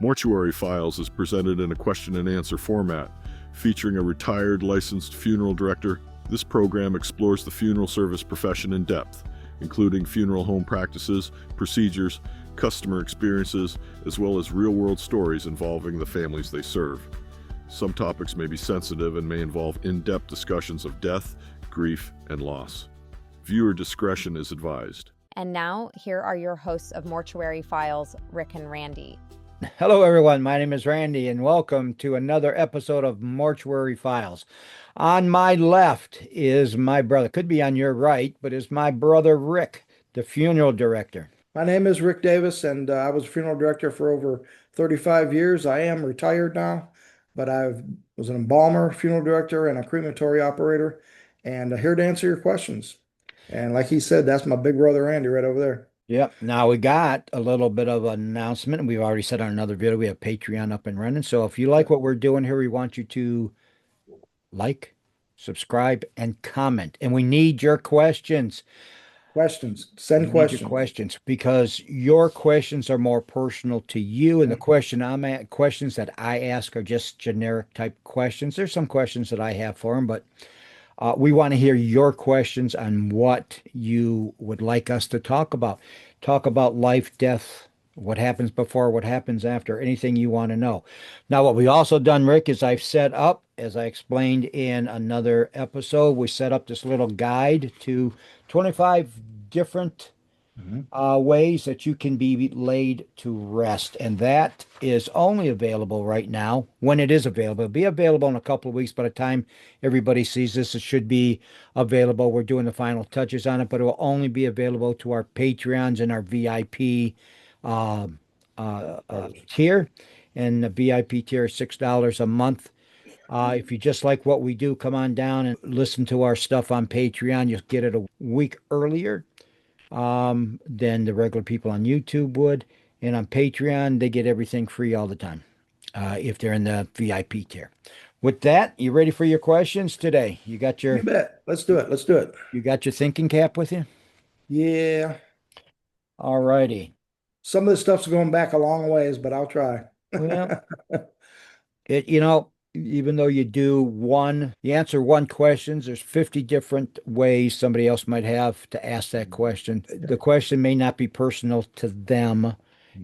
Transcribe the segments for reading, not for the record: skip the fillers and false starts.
Mortuary Files is presented in a question and answer format, featuring a retired licensed funeral director. This program explores the funeral service profession in depth, including funeral home practices, procedures, customer experiences, as well as real-world stories involving the families they serve. Some topics may be sensitive and may involve in-depth discussions of death, grief, and loss. Viewer discretion is advised. And now, here are your hosts of Mortuary Files, Rick and Randy. Hello, everyone. My name is Randy, and welcome to another episode of Mortuary Files. On my left is my brother. Could be on your right, but is my brother Rick, the funeral director. My name is Rick Davis, and I was a funeral director for over 35 years. I am retired now, but I was an embalmer, funeral director, and a crematory operator, and here to answer your questions. And like he said, that's my big brother Randy right over there. Yep. Now we got a little bit of an announcement. We've already said on another video, we have Patreon up and running. So if you like what we're doing here, we want you to like, subscribe, and comment. And we need your questions. Send questions. Your questions, because your questions are more personal to you, and the questions that I ask are just generic type questions. There's some questions that I have for them, but we want to hear your questions on what you would like us to talk about. Talk about life, death, what happens before, what happens after, anything you want to know. Now, what we also done, Rick, is I've set up, as I explained in another episode, we set up this little guide to 25 different ways that you can be laid to rest. And that is only available right now when it is available. It'll be available in a couple of weeks. By the time everybody sees this, it should be available. We're doing the final touches on it, but it will only be available to our Patreons and our VIP tier. And the VIP tier is $6 a month. If you just like what we do, come on down and listen to our stuff on Patreon. You'll get it a week earlier than the regular people on YouTube would. And on Patreon, they get everything free all the time if they're in the VIP tier. With that, you ready for your questions today? You got your... You bet. Let's do it. You got your thinking cap with you? Yeah. All righty. Some of this stuff's going back a long ways, but I'll try. Well, even though you answer one question, there's 50 different ways somebody else might have to ask that question. The question may not be personal to them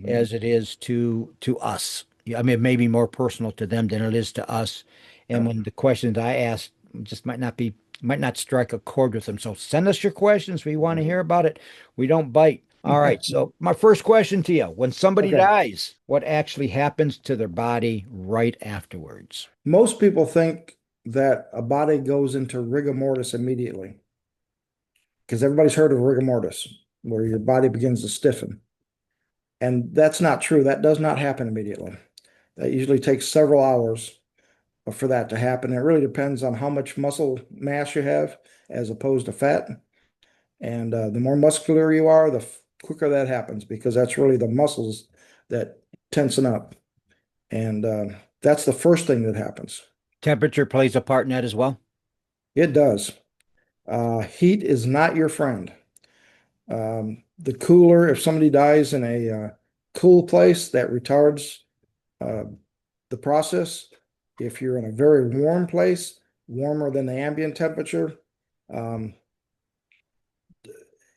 as it is to us. I mean, it may be more personal to them than it is to us. And when the questions I ask just might not strike a chord with them. So send us your questions. We want to hear about it. We don't bite. All right. So my first question to you, when somebody dies, what actually happens to their body right afterwards? Most people think that a body goes into rigor mortis immediately, because everybody's heard of rigor mortis, where your body begins to stiffen. And that's not true. That does not happen immediately. That usually takes several hours for that to happen. It really depends on how much muscle mass you have as opposed to fat. And the more muscular you are, the quicker that happens, because that's really the muscles that tensen up. And that's the first thing that happens. Temperature plays a part in that as well? It does. Heat is not your friend. The cooler, if somebody dies in a cool place, that retards the process. If you're in a very warm place, warmer than the ambient temperature,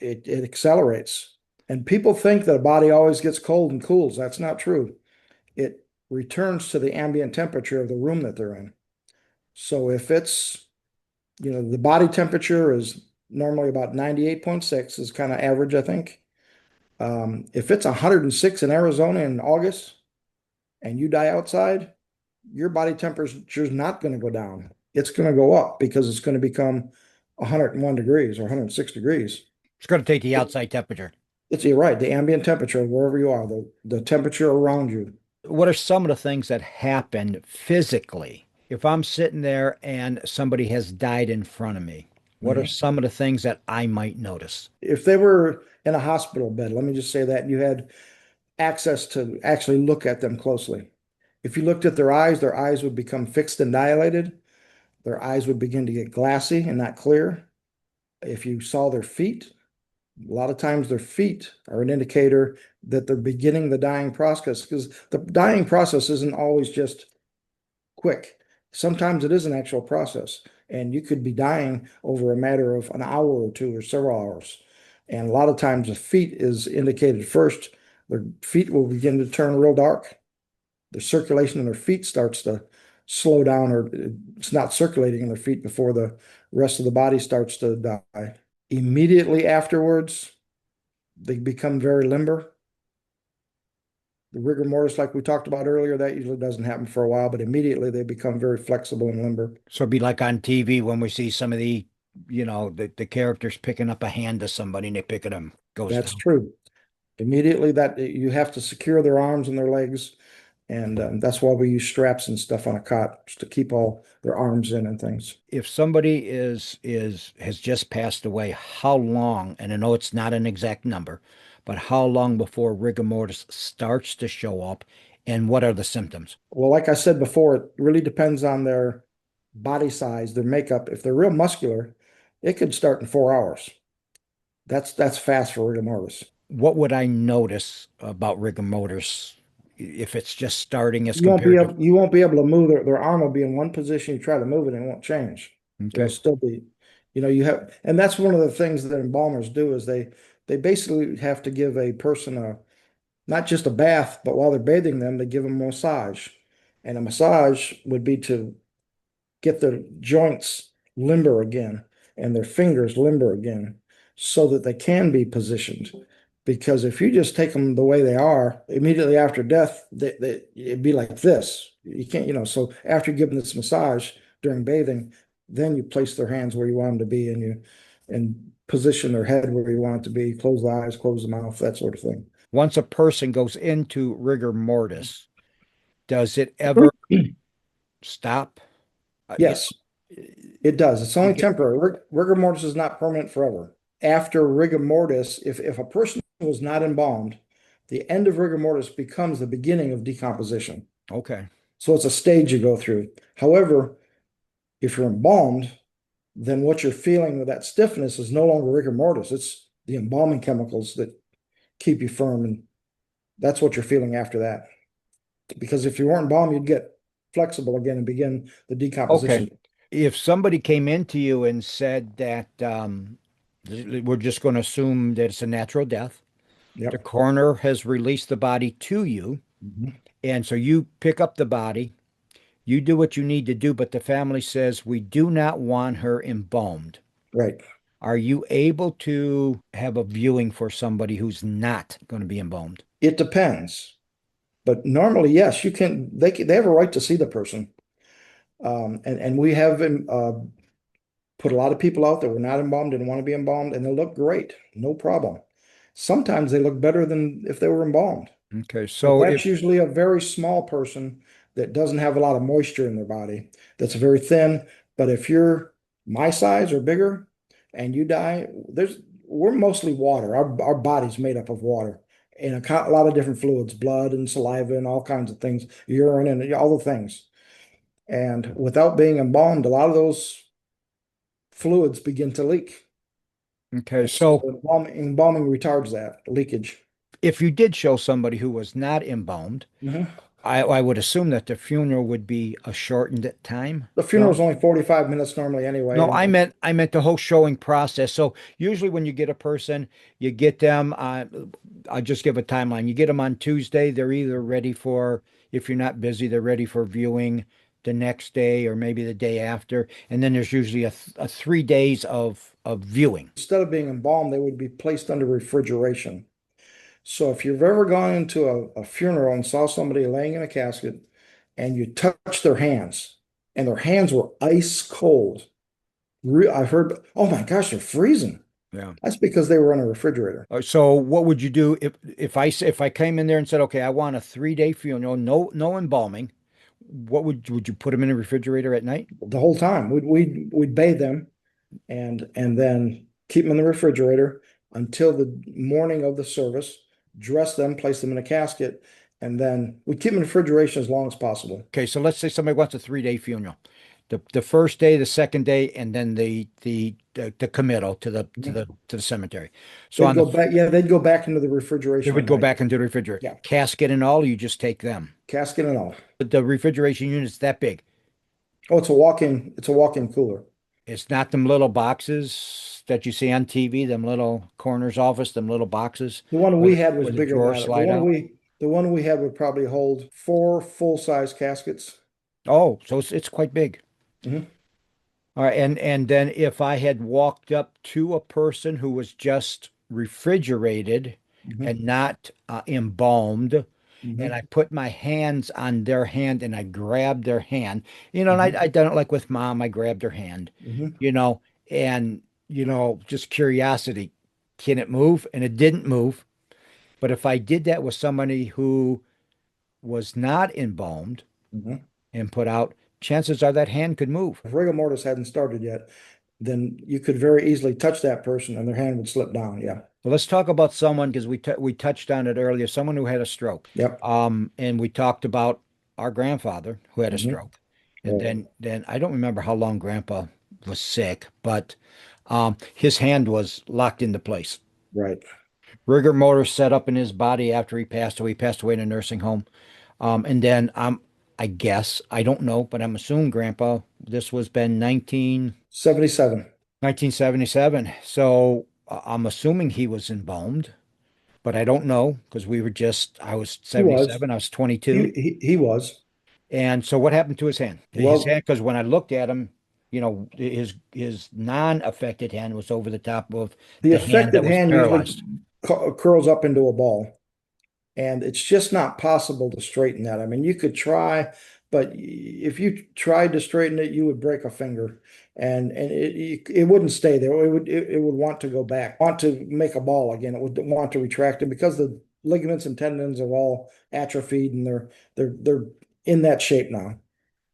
it accelerates. And people think that a body always gets cold and cools. That's not true. It returns to the ambient temperature of the room that they're in. So if it's, the body temperature is normally about 98.6 is kind of average, I think. If it's 106 in Arizona in August and you die outside, your body temperature is not going to go down. It's going to go up, because it's going to become 101 degrees or 106 degrees. It's going to take the outside temperature. You're right, the ambient temperature, wherever you are, the temperature around you. What are some of the things that happen physically? If I'm sitting there and somebody has died in front of me, what are some of the things that I might notice? If they were in a hospital bed, let me just say that, and you had access to actually look at them closely. If you looked at their eyes would become fixed and dilated. Their eyes would begin to get glassy and not clear. If you saw their feet, A lot of times their feet are an indicator that they're beginning the dying process, because the dying process isn't always just quick. Sometimes it is an actual process, and you could be dying over a matter of an hour or two or several hours. And a lot of times the feet is indicated first. Their feet will begin to turn real dark. The circulation in their feet starts to slow down, or it's not circulating in their feet before the rest of the body starts to die. Immediately afterwards, they become very limber. The rigor mortis, like we talked about earlier, that usually doesn't happen for a while, but immediately they become very flexible and limber. So it'd be like on TV when we see some of the characters picking up a hand to somebody and they pick it up, goes That's down. true. Immediately that you have to secure their arms and their legs, and that's why we use straps and stuff on a cot just to keep all their arms in and things. If somebody has just passed away, how long, and I know it's not an exact number, but how long before rigor mortis starts to show up, and what are the symptoms? Well, like I said before, it really depends on their body size, their makeup. If they're real muscular, it could start in 4 hours. That's fast for rigor mortis. What would I notice about rigor mortis if it's just starting as You won't be compared to, able you won't be able to move their arm will be in one position. You try to move it and it won't change. It'll okay, still be, you have, and that's one of the things that embalmers do is they basically have to give a person a not just a bath, but while they're bathing them, they give them a massage. And a massage would be to get their joints limber again and their fingers limber again so that they can be positioned. Because if you just take them the way they are, immediately after death, it'd be like this. You can't, so after you give them this massage during bathing, then you place their hands where you want them to be and position their head where you want it to be, close the eyes, close the mouth, that sort of thing. once a person goes into rigor mortis, does it ever stop? You Yes, it does. It's you only get temporary. Rigor mortis is not permanent forever. After rigor mortis, if a person was not embalmed, the end of rigor mortis becomes the beginning of decomposition. okay. So it's a stage you go through. However, if you're embalmed, then what you're feeling with that stiffness is no longer rigor mortis. It's the embalming chemicals that keep you firm, and that's what you're feeling after that. Because if you weren't embalmed, you'd get flexible again and begin the Okay. decomposition. If somebody came into you and said that we're just going to assume that it's a natural death, the Yep. coroner has released the body to you, Mhm. and so you pick up the body, you do what you need to do, but the family says we do not want her embalmed. Right. Are you able to have a viewing for somebody who's not going to be embalmed? It depends. But normally, yes, you can. They have a right to see the person, and we have put a lot of people out that were not embalmed and want to be embalmed, and they look great, no problem. Sometimes they look better than if they were embalmed, Okay, but so that's if usually a very small person that doesn't have a lot of moisture in their body. That's very thin. But if you're my size or bigger, and you die, we're mostly water. Our body's made up of water and a lot of different fluids, blood and saliva and all kinds of things, urine and all the things. And without being embalmed, a lot of those fluids begin to leak. okay, And so so embalming retards that leakage. if you did show somebody who was not embalmed, Mhm. I would assume that the funeral would be a shortened time. The funeral is No, only 45 minutes normally anyway. no, And I meant the whole showing process. So usually when you get a person, you get them. I just give a timeline. You get them on Tuesday. They're either ready for, if you're not busy, they're ready for viewing the next day or maybe the day after. And then there's usually a 3 days of viewing. instead of being embalmed, they would be placed under refrigeration. So if you've ever gone into a funeral and saw somebody laying in a casket and you touch their hands and their hands were ice cold, I've heard, oh my gosh, they're freezing. Yeah. That's because they were in a refrigerator. So what would you do if I came in there and said, okay, I want a 3 day funeral, no embalming. What would you put them in a refrigerator at night? The whole time we'd bathe them and then keep them in the refrigerator until the morning of the service, dress them, place them in a casket, and then we keep them in refrigeration as long as possible. Okay, so let's say somebody wants a 3 day funeral. The first day, the second day, and then the committal to the cemetery. So They'd on the go back, yeah, they'd go back into the they refrigeration would at go night. back into the refrigerator. Yeah, Casket and all, you just take them. casket and all. But the refrigeration unit's that big. Oh, it's a walk-in cooler. It's not them little boxes that you see on TV, them little coroner's office, them little boxes The one where we had was where the bigger than drawers that. The slide one out. we had would probably hold 4 full-size caskets. Oh, so it's quite big. Mhm, All right, and then if I had walked up to a person who was just refrigerated mhm, and not embalmed, and mhm, I put my hands on their hand and I grabbed their hand, and mhm, I done it like with mom, I grabbed her hand, mhm, you know, and just curiosity, can it move? And it didn't move. But if I did that with somebody who was not embalmed mhm. and put out, chances are that hand could move. If rigor mortis hadn't started yet, then you could very easily touch that person and their hand would slip down. Yeah. Well, let's talk about someone because we touched on it earlier, someone who had a stroke. Yep. And we talked about our grandfather who had a Mhm. stroke. And Right. then I don't remember how long grandpa was sick, but his hand was locked into place. Right. Rigor mortis set up in his body after he passed away. He passed away in a nursing home. And then I guess, I don't know, but I'm assuming grandpa, this was been 77. 1977. So I'm assuming he was embalmed, but I don't know because I was He was. 77, I was He 22. he, he was. And so what happened to his hand? His Well, hand, because when I looked at him, his non-affected hand was over the top of the the hand that affected was hand usually paralyzed. curls up into a ball. And it's just not possible to straighten that. I mean, you could try, but if you tried to straighten it, you would break a finger, and it wouldn't stay there. It would want to go back, want to make a ball again. It would want to retract it because the ligaments and tendons are all atrophied and they're in that shape now.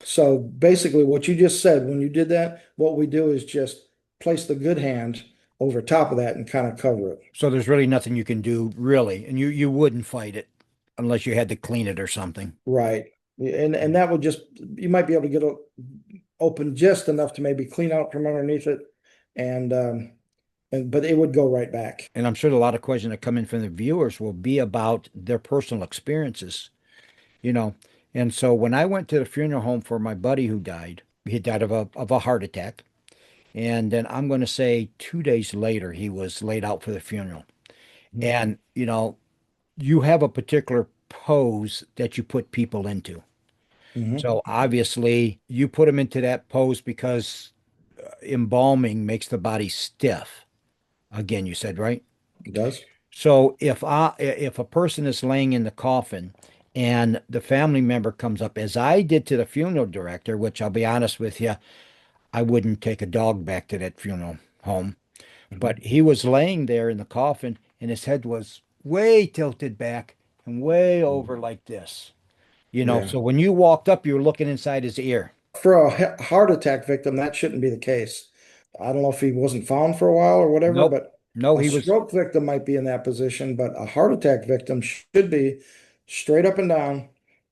So basically, what you just said, when you did that, what we do is just place the good hand over top of that and kind of cover it. So there's really nothing you can do, really. And you wouldn't fight it unless you had to clean it or something. Right. And that would just, you might be able to get open just enough to maybe clean out from underneath it and but it would go right back. And I'm sure a lot of questions that come in from the viewers will be about their personal experiences, you know. And so when I went to the funeral home for my buddy who died, he died of a heart attack. And then I'm going to say 2 days later, he was laid out for the funeral. And, you have a particular pose that you put people into. Hmm. So obviously, you put them into that pose because embalming makes the body stiff. Again, you said, right? It does. So if a person is laying in the coffin and the family member comes up, as I did to the funeral director, which I'll be honest with you, I wouldn't take a dog back to that funeral home. But Mhm. he was laying there in the coffin and his head was way tilted back and way over like this. Yeah. So when you walked up, you were looking inside his ear. For a heart attack victim, that shouldn't be the case. I don't know if he wasn't found for a while or whatever, Nope. but No, a he was. stroke victim might be in that position, but a heart attack victim should be straight up and down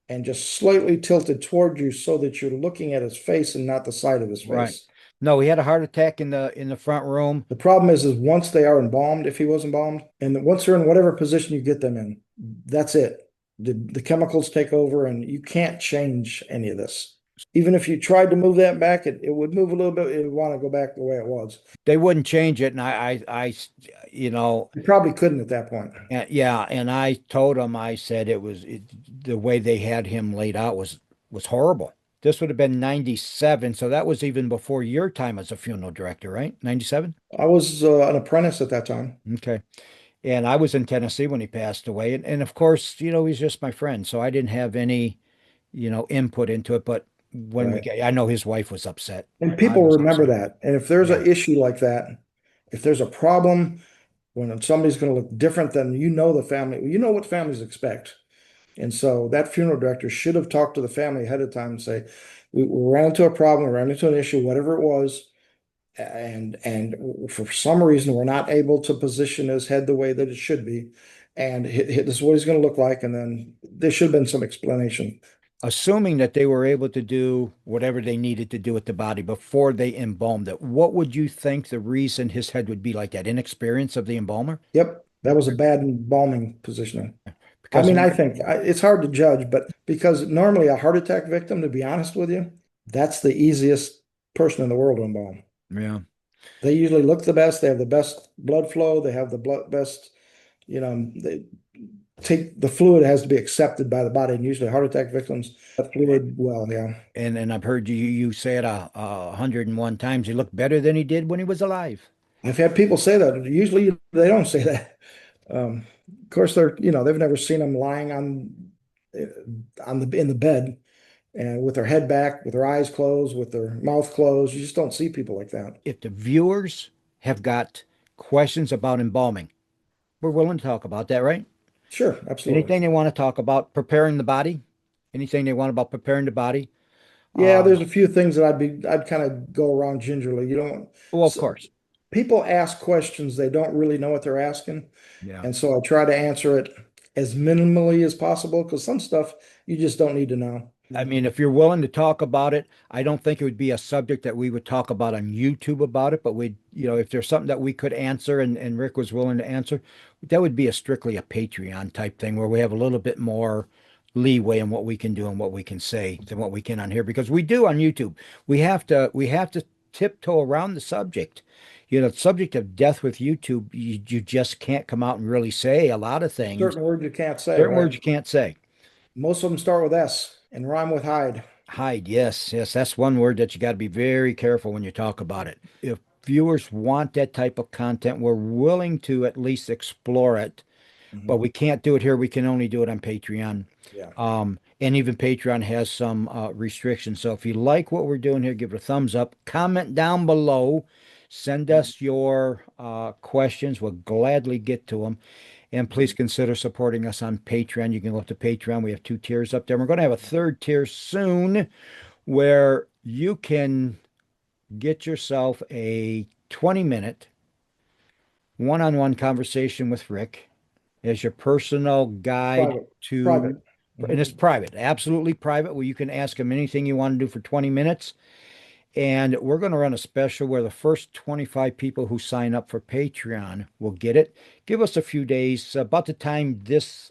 and just slightly tilted toward you so that you're looking at his face and not the side of his Right. face. No, he had a heart attack in the front room. The problem is once they are embalmed, if he was embalmed, and once they're in whatever position you get them in, that's it. The chemicals take over, and you can't change any of this. Even if you tried to move that back, it would move a little bit. It would want to go back the way it was. They wouldn't change it, and you know, You probably couldn't at that point. yeah, and I told him, I said the way they had him laid out was horrible. This would have been 97, so that was even before your time as a funeral director, right? 97? I was an apprentice at that time. Okay. And I was in Tennessee when he passed away. And of course, he's just my friend. So I didn't have any, input into it. But Right. I know his wife was upset. And I people was remember upset. that. And if there's Yeah. an issue like that, if there's a problem when somebody's going to look different than the family, you know what families expect. And so that funeral director should have talked to the family ahead of time and say, we ran into a problem, we ran into an issue, whatever it was, and for some reason we're not able to position his head the way that it should be. And this is what he's going to look like. And then there should have been some explanation. assuming that they were able to do whatever they needed to do with the body before they embalmed it, what would you think the reason his head would be like that? Inexperience of the embalmer? Yep, that was a bad embalming positioning. I Because mean, I think it's hard to judge, but because normally a heart attack victim, to be honest with you, that's the easiest person in the world to embalm. yeah, They usually look the best. They have the best blood flow. They have the best, they take the fluid has to be accepted by the body. And usually heart attack victims, that fluid, well, yeah. and I've heard you say it 101 times. He looked better than he did when he was alive. I've had people say that. Usually they don't say that. Of course, they've never seen them lying in the bed and with their head back, with their eyes closed, with their mouth closed. You just don't see people like that. If the viewers have got questions about embalming, we're willing to talk about that, right? Sure, absolutely. Anything they want to talk about preparing the body, anything they want about preparing the body. Yeah, there's a few things that I'd kind of go around gingerly. You don't, Well, of course. people ask questions, they don't really know what they're asking. Yeah. And so I try to answer it as minimally as possible because some stuff you just don't need to know. I mean, if you're willing to talk about it, I don't think it would be a subject that we would talk about on YouTube about it, but if there's something that we could answer and Rick was willing to answer, that would be strictly a Patreon type thing where we have a little bit more leeway in what we can do and what we can say than what we can on here because we do on YouTube. We have to tiptoe around the subject. The subject of death with YouTube, you just can't come out and really say a lot of things. Certain words you can't say, Certain right? words you can't say. Most of them start with S and rhyme with hide. Hide, yes, yes, that's one word that you got to be very careful when you talk about it. If viewers want that type of content, we're willing to at least explore it, but we can't do it here. We can only do it on Patreon. Yeah. And even Patreon has some restrictions. So if you like what we're doing here, give it a thumbs up. Comment down below. Send us your questions. We'll gladly get to them. And please consider supporting us on Patreon. You can go up to Patreon. We have 2 tiers up there. We're going to have a 3rd tier soon where you can get yourself a 20-minute one-on-one conversation with Rick as your personal guide Private. and it's private, absolutely private, where you can ask him anything you want to do for 20 minutes. And we're going to run a special where the first 25 people who sign up for Patreon will get it. Give us a few days, about the time this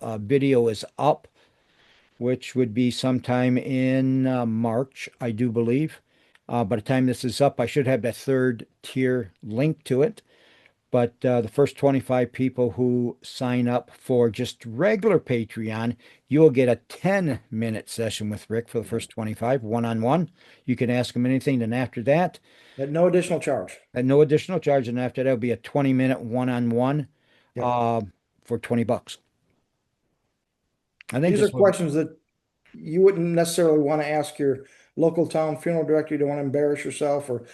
video is up, which would be sometime in March, I do believe. By the time this is up, I should have that 3rd tier link to it. But the first 25 people who sign up for just regular Patreon, you will get a 10-minute session with Rick for the first 25, one-on-one. You can ask him anything. Then after that, At no additional charge. at no additional charge. And after that, will be a 20-minute one-on-one for $20. I think These are questions that you wouldn't necessarily want to ask your local town funeral director. You don't want to embarrass yourself or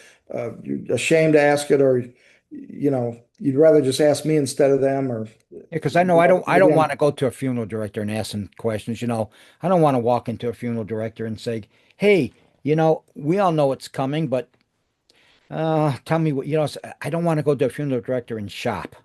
you're ashamed to ask it, or you'd rather just ask me instead of them. Or because I know I don't want to go to a funeral director and ask them questions. I don't want to walk into a funeral director and say, "Hey, we all know it's coming, but tell me what." I don't want to go to a funeral director and shop.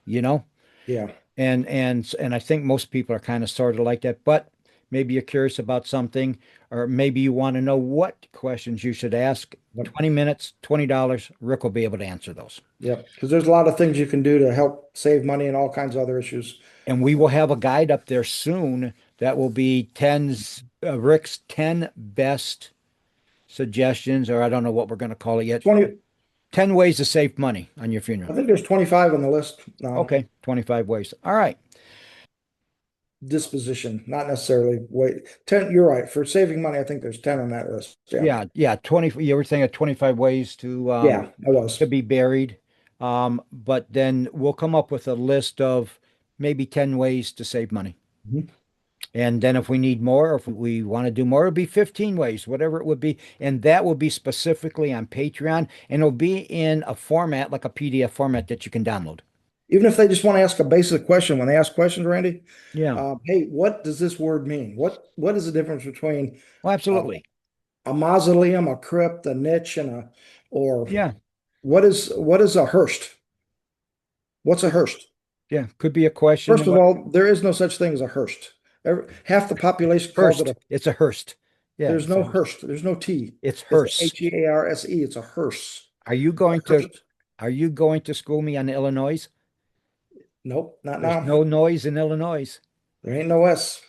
Yeah. And I think most people are kind of sort of like that, but maybe you're curious about something, or maybe you want to know what questions you should ask. 20 minutes, $20. Rick will be able to answer those. Yeah, because there's a lot of things you can do to help save money and all kinds of other issues. And we will have a guide up there soon that will be Rick's 10 best suggestions, or I don't know what we're going to call it yet. 10 ways to save money on your I funeral. think there's 25 on the list now. Okay, 25 ways. All right. Disposition, not necessarily wait. 10, you're right. For saving money, I think there's 10 on that list. Yeah. 20. You were saying 25 ways to I was. to be buried. But then we'll come up with a list of maybe 10 ways to save money. And then if we need more, if we want to do more, it'll be 15 ways, whatever it would be. And that will be specifically on Patreon, and it'll be in a format like a PDF format that you can download. Even if they just want to ask a basic question, when they ask questions, Randy, Yeah. hey, what does this word mean? What is the difference between Well, absolutely. a mausoleum, a crypt, a niche, and Yeah. what is a hearse? What's a hearse? Yeah. Could be a question. First of all, there is no such thing as a hearse. Half the population calls Hearst. it It's a Hearst. Yeah. there's no Hearst. There's no T. It's It's Hearst. Hearse. It's a hearse. Are you going to Hearst. are you going to school me on Illinois? Nope, not There's now. no noise in Illinois. There ain't no S.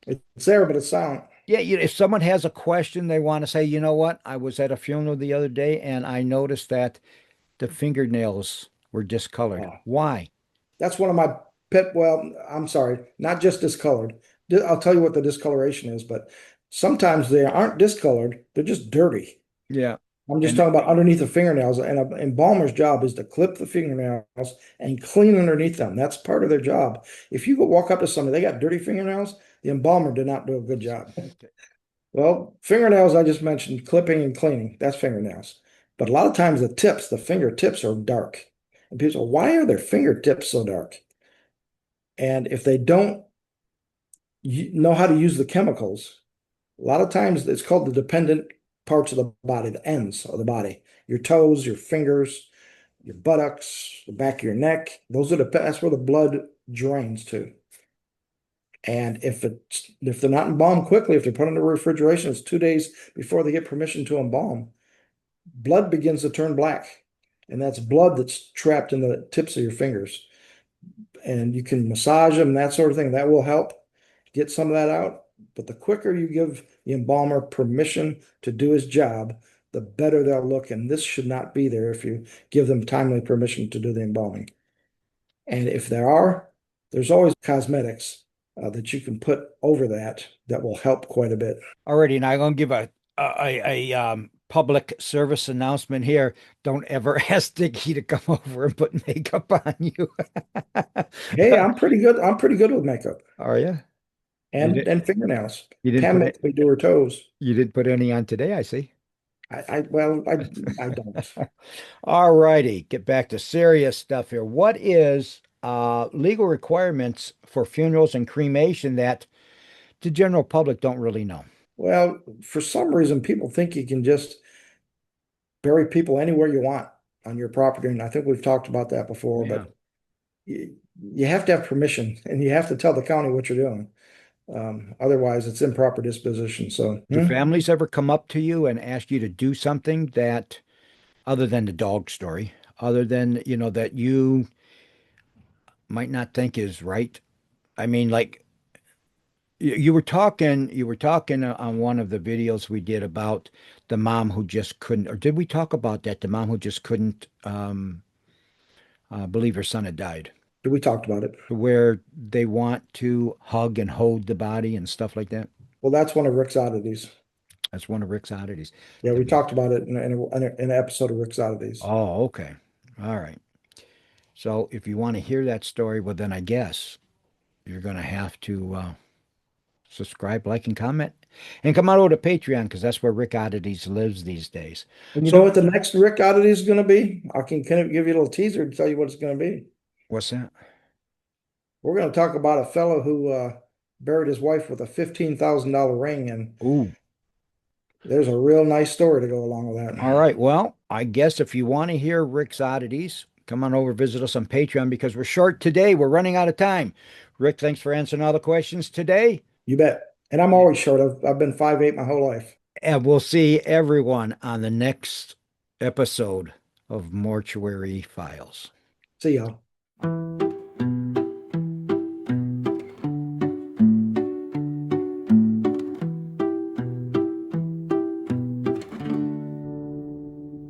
It's there, but it's silent. Yeah, if someone has a question, they want to say, you know what? I was at a funeral the other day and I noticed that the fingernails were discolored. Oh. Why? That's one of my pet. Well, I'm sorry, not just discolored. I'll tell you what the discoloration is, but sometimes they aren't discolored, they're just dirty. Yeah. I'm just And talking about underneath the fingernails, and an embalmer's job is to clip the fingernails and clean underneath them. That's part of their job. If you go walk up to somebody, they got dirty fingernails, the embalmer did not do a good job. Well, fingernails, I just mentioned clipping and cleaning. That's fingernails. But a lot of times the fingertips are dark. And people say, why are their fingertips so dark? And if they don't know how to use the chemicals, a lot of times it's called the dependent parts of the body, the ends of the body, your toes, your fingers, your buttocks, the back of your neck. That's where the blood drains to. And if they're not embalmed quickly, if they're put into refrigeration, it's 2 days before they get permission to embalm, blood begins to turn black. And that's blood that's trapped in the tips of your fingers. And you can massage them and that sort of thing. That will help get some of that out. But the quicker you give the embalmer permission to do his job, the better they'll look. And this should not be there if you give them timely permission to do the embalming. And if there's always cosmetics that you can put over that will help quite a bit. already, now I'm going to give a public service announcement here. Don't ever ask Dickie to come over and put makeup on you. Hey, I'm pretty good. I'm pretty good with makeup Are you? and fingernails. You didn't Pam put makes me do her toes. You didn't put any on today, I see. I don't. All righty, get back to serious stuff here. What is legal requirements for funerals and cremation that the general public don't really know? Well, for some reason, people think you can just bury people anywhere you want on your property. And I think we've talked about that before, Yeah. but you have to have permission and you have to tell the county what you're doing. Otherwise, it's improper disposition. So, Do families ever come up to you and ask you to do something that, other than the dog story, other than, that you might not think is right? I mean, like you were talking on one of the videos we did about the mom who just couldn't, or did we talk about that? The mom who just couldn't believe her son had died, we talked about it. where they want to hug and hold the body and stuff like that. Well, that's one of Rick's oddities. That's one of Rick's oddities. Yeah, we talked about it in an episode of Rick's oddities. Oh, okay. All right. So if you want to hear that story, well, then I guess you're going to have to subscribe, like, and comment. And come on over to Patreon, because that's where Rick Oddities lives these days. And you know what the next Rick oddity is going to be? I can kind of give you a little teaser to tell you what it's going to be. What's that? We're going to talk about a fellow who buried his wife with a $15,000 ring, and Ooh. there's a real nice story to go along with that. All right. Well, I guess if you want to hear Rick's oddities, come on over, visit us on Patreon, because we're short today. We're running out of time. Rick, thanks for answering all the questions today. You bet. And I'm always short. I've been 5'8" my whole life. And we'll see everyone on the next episode of Mortuary Files. See y'all.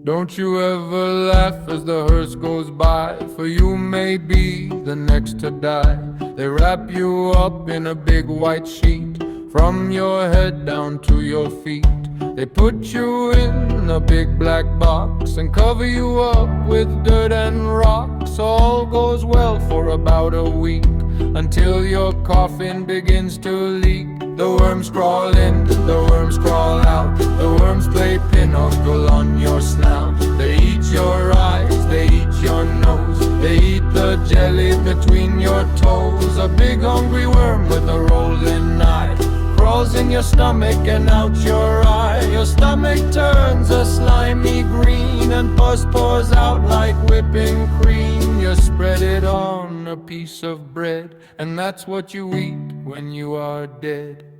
Don't you ever laugh as the hearse goes by, for you may be the next to die. They wrap you up in a big white sheet, from your head down to your feet. They put you in a big black box and cover you up with dirt and rocks. All goes well for about a week, until your coffin begins to leak. The worms crawl in, the worms crawl out. The worms play pinochle on your snout. They eat your eyes, they eat your nose. They eat the jelly between your toes. A big hungry worm with a rolling eye crawls in your stomach and out your eye. Your stomach turns a slimy green, and pus pours out like whipping cream. You spread it on on a piece of bread, and that's what you eat when you are dead.